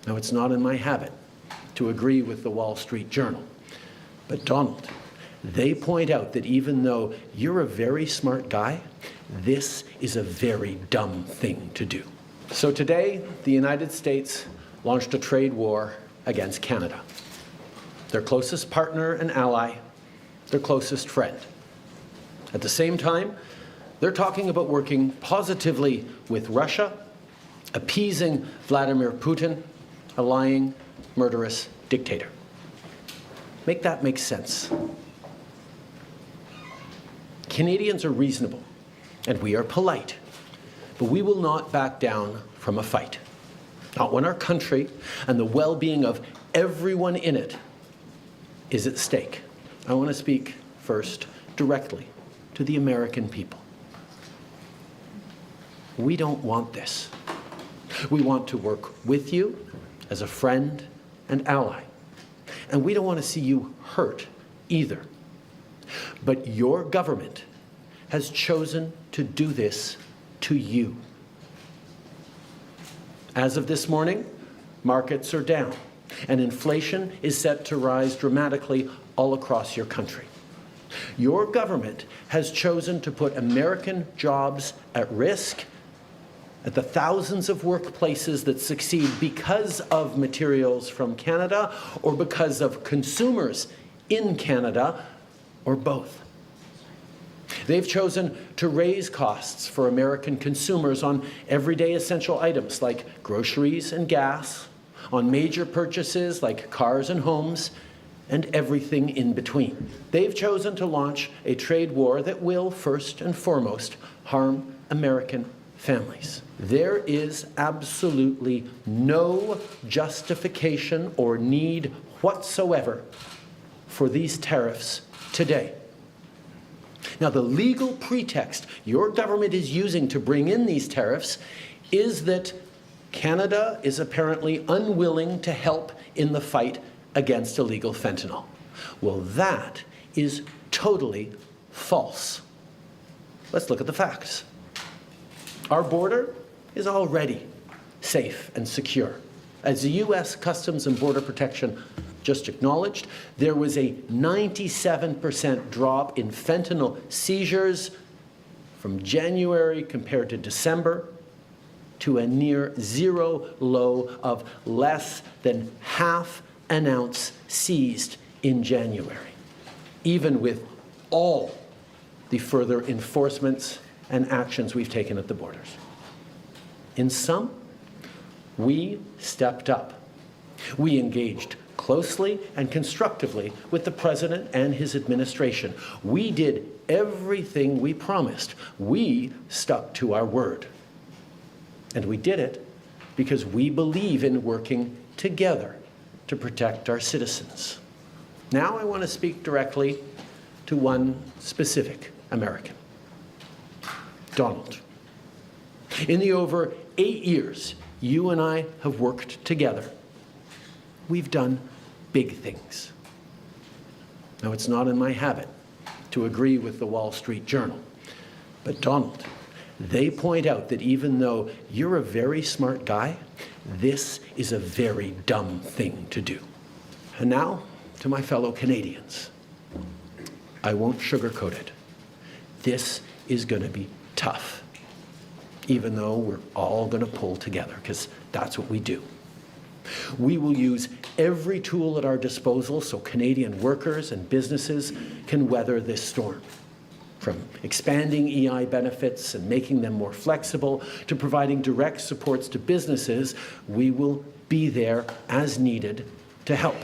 Now, it's not in my habit to agree with the Wall Street Journal, but Donald, they point out that even though you're a very smart guy, this is a very dumb thing to do. So today, the United States launched a trade war against Canada, their closest partner and ally, their closest friend. At the same time, they're talking about working positively with Russia, appeasing Vladimir Putin, a lying, murderous dictator. Make that make sense. Canadians are reasonable, and we are polite, but we will not back down from a fight. Not when our country and the well-being of everyone in it is at stake. I want to speak first directly to the American people. We don't want this. We want to work with you as a friend and ally. And we don't want to see you hurt either. But your government has chosen to do this to you. As of this morning, markets are down, and inflation is set to rise dramatically all across your country. Your government has chosen to put American jobs at risk, at the thousands of workplaces that succeed because of materials from Canada or because of consumers in Canada, or both. They've chosen to raise costs for American consumers on everyday essential items like groceries and gas, on major purchases like cars and homes, and everything in between. They've chosen to launch a trade war that will, first and foremost, harm American families. There is absolutely no justification or need whatsoever for these tariffs today. Now, the legal pretext your government is using to bring in these tariffs is that Canada is apparently unwilling to help in the fight against illegal fentanyl. Well, that is totally false. Let's look at the facts. Our border is already safe and secure. As the U.S. Customs and Border Protection just acknowledged, there was a 97% drop in fentanyl seizures from January compared to December, to a near zero low of less than half an ounce seized in January, even with all the further enforcements and actions we've taken at the borders. In sum, we stepped up. We engaged closely and constructively with the President and his administration. We did everything we promised. We stuck to our word. And we did it because we believe in working together to protect our citizens. Now I want to speak directly to one specific American, Donald. In the over 8 years you and I have worked together, we've done big things. Now, it's not in my habit to agree with the Wall Street Journal, but Donald, they point out that even though you're a very smart guy, this is a very dumb thing to do. And now, to my fellow Canadians, I won't sugarcoat it. This is going to be tough, even though we're all going to pull together, because that's what we do. We will use every tool at our disposal so Canadian workers and businesses can weather this storm. From expanding EI benefits and making them more flexible to providing direct supports to businesses, we will be there as needed to help.